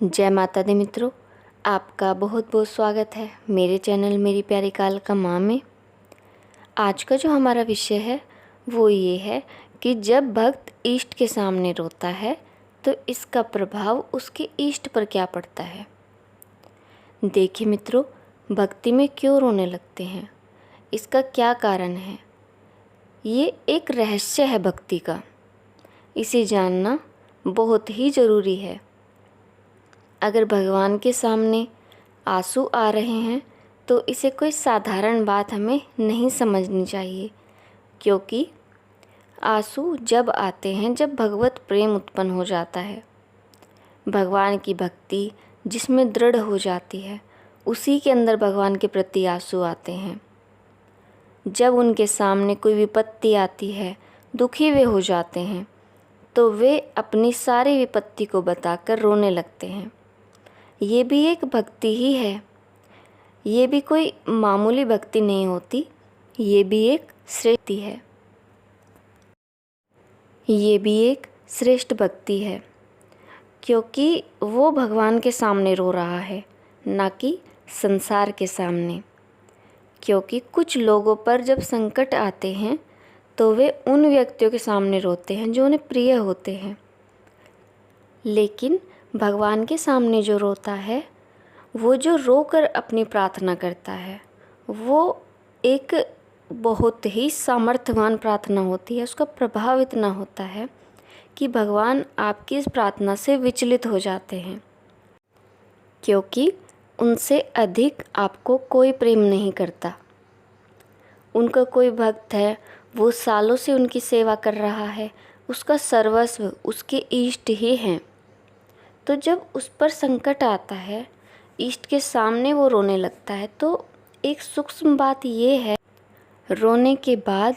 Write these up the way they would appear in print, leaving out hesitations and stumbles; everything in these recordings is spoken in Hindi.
जय माता दी मित्रों, आपका बहुत बहुत स्वागत है मेरे चैनल मेरी प्यारी कालका माँ में। आज का जो हमारा विषय है वो ये है कि जब भक्त इष्ट के सामने रोता है तो इसका प्रभाव उसके इष्ट पर क्या पड़ता है। देखिए मित्रों, भक्ति में क्यों रोने लगते हैं, इसका क्या कारण है, ये एक रहस्य है भक्ति का। इसे जानना बहुत ही ज़रूरी है। अगर भगवान के सामने आंसू आ रहे हैं तो इसे कोई साधारण बात हमें नहीं समझनी चाहिए, क्योंकि आंसू जब आते हैं जब भगवत प्रेम उत्पन्न हो जाता है। भगवान की भक्ति जिसमें दृढ़ हो जाती है उसी के अंदर भगवान के प्रति आंसू आते हैं। जब उनके सामने कोई विपत्ति आती है, दुखी वे हो जाते हैं, तो वे अपनी सारी विपत्ति को बताकर रोने लगते हैं। ये भी एक भक्ति ही है। ये भी कोई मामूली भक्ति नहीं होती, ये भी एक श्रेष्ठ है। ये भी एक श्रेष्ठ भक्ति है, क्योंकि वो भगवान के सामने रो रहा है, ना कि संसार के सामने। क्योंकि कुछ लोगों पर जब संकट आते हैं तो वे उन व्यक्तियों के सामने रोते हैं जो उन्हें प्रिय होते हैं, लेकिन भगवान के सामने जो रोता है, वो जो रोकर अपनी प्रार्थना करता है, वो एक बहुत ही सामर्थ्यवान प्रार्थना होती है। उसका प्रभाव इतना होता है कि भगवान आपकी इस प्रार्थना से विचलित हो जाते हैं, क्योंकि उनसे अधिक आपको कोई प्रेम नहीं करता। उनका कोई भक्त है, वो सालों से उनकी सेवा कर रहा है, उसका सर्वस्व उसके इष्ट ही हैं। तो जब उस पर संकट आता है, इष्ट के सामने वो रोने लगता है, तो एक सूक्ष्म बात ये है, रोने के बाद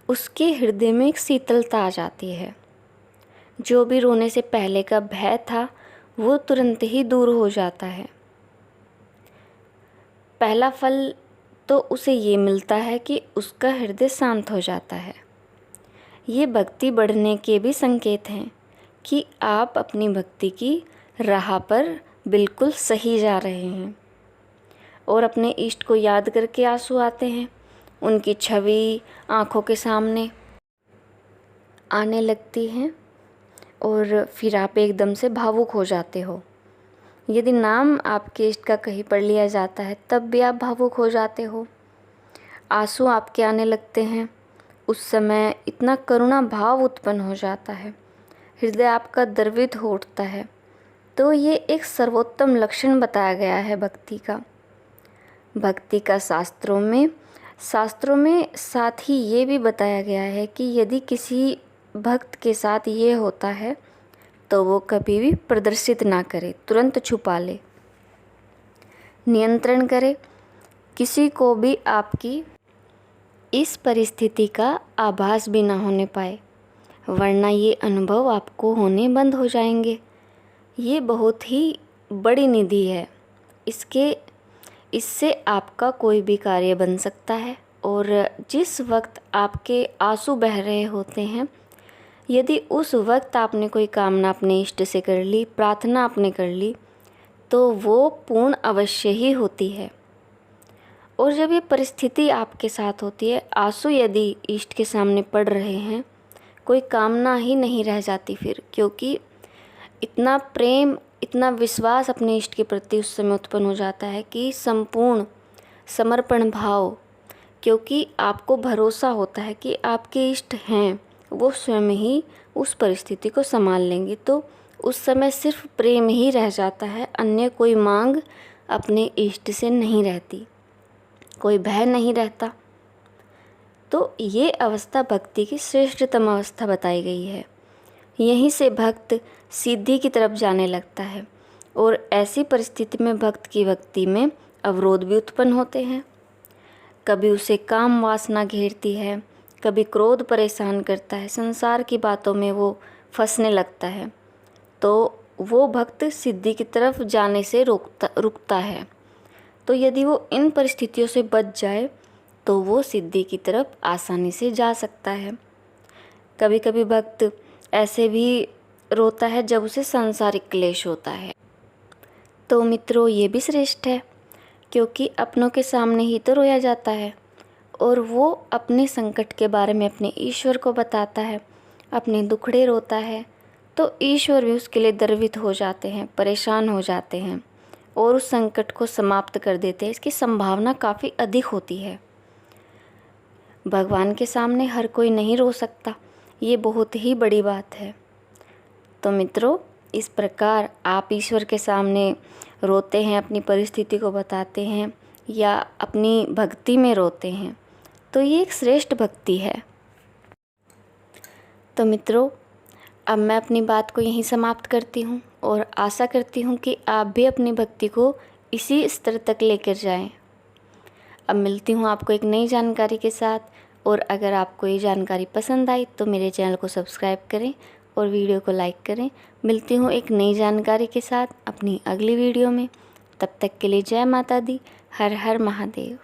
उसके हृदय में एक शीतलता आ जाती है। जो भी रोने से पहले का भय था वो तुरंत ही दूर हो जाता है। पहला फल तो उसे ये मिलता है कि उसका हृदय शांत हो जाता है। ये भक्ति बढ़ने के भी संकेत हैं कि आप अपनी भक्ति की राह पर बिल्कुल सही जा रहे हैं। और अपने इष्ट को याद करके आंसू आते हैं, उनकी छवि आँखों के सामने आने लगती हैं और फिर आप एकदम से भावुक हो जाते हो। यदि नाम आपके इष्ट का कहीं पढ़ लिया जाता है तब भी आप भावुक हो जाते हो, आंसू आपके आने लगते हैं। उस समय इतना करुणा भाव उत्पन्न हो जाता है, हृदय आपका द्रवित हो उठता है। तो ये एक सर्वोत्तम लक्षण बताया गया है भक्ति का। भक्ति का शास्त्रों में साथ ही ये भी बताया गया है कि यदि किसी भक्त के साथ ये होता है तो वो कभी भी प्रदर्शित ना करे, तुरंत छुपा ले, नियंत्रण करे, किसी को भी आपकी इस परिस्थिति का आभास भी ना होने पाए, वरना ये अनुभव आपको होने बंद हो जाएंगे। ये बहुत ही बड़ी निधि है। इससे आपका कोई भी कार्य बन सकता है। और जिस वक्त आपके आंसू बह रहे होते हैं, यदि उस वक्त आपने कोई कामना अपने इष्ट से कर ली, प्रार्थना आपने कर ली, तो वो पूर्ण अवश्य ही होती है। और जब ये परिस्थिति आपके साथ होती है, आंसू यदि इष्ट के सामने पड़ रहे हैं, कोई कामना ही नहीं रह जाती फिर, क्योंकि इतना प्रेम, इतना विश्वास अपने इष्ट के प्रति उस समय उत्पन्न हो जाता है कि संपूर्ण समर्पण भाव, क्योंकि आपको भरोसा होता है कि आपके इष्ट हैं, वो स्वयं ही उस परिस्थिति को संभाल लेंगे। तो उस समय सिर्फ प्रेम ही रह जाता है, अन्य कोई मांग अपने इष्ट से नहीं रहती, कोई भय नहीं रहता। तो ये अवस्था भक्ति की श्रेष्ठतम अवस्था बताई गई है। यहीं से भक्त सिद्धि की तरफ जाने लगता है, और ऐसी परिस्थिति में भक्त की भक्ति में अवरोध भी उत्पन्न होते हैं। कभी उसे काम वासना घेरती है, कभी क्रोध परेशान करता है, संसार की बातों में वो फंसने लगता है, तो वो भक्त सिद्धि की तरफ जाने से रुकता है। तो यदि वो इन परिस्थितियों से बच जाए तो वो सिद्धि की तरफ आसानी से जा सकता है। कभी कभी भक्त ऐसे भी रोता है जब उसे सांसारिक क्लेश होता है, तो मित्रों ये भी श्रेष्ठ है, क्योंकि अपनों के सामने ही तो रोया जाता है और वो अपने संकट के बारे में अपने ईश्वर को बताता है, अपने दुखड़े रोता है, तो ईश्वर भी उसके लिए द्रवित हो जाते हैं, परेशान हो जाते हैं और उस संकट को समाप्त कर देते हैं। इसकी संभावना काफ़ी अधिक होती है। भगवान के सामने हर कोई नहीं रो सकता, ये बहुत ही बड़ी बात है। तो मित्रों, इस प्रकार आप ईश्वर के सामने रोते हैं, अपनी परिस्थिति को बताते हैं या अपनी भक्ति में रोते हैं, तो ये एक श्रेष्ठ भक्ति है। तो मित्रों, अब मैं अपनी बात को यहीं समाप्त करती हूँ और आशा करती हूँ कि आप भी अपनी भक्ति को इसी स्तर तक लेकर जाएं। अब मिलती हूँ आपको एक नई जानकारी के साथ, और अगर आपको ये जानकारी पसंद आई तो मेरे चैनल को सब्सक्राइब करें और वीडियो को लाइक करें। मिलती हूँ एक नई जानकारी के साथ अपनी अगली वीडियो में। तब तक के लिए जय माता दी, हर हर महादेव।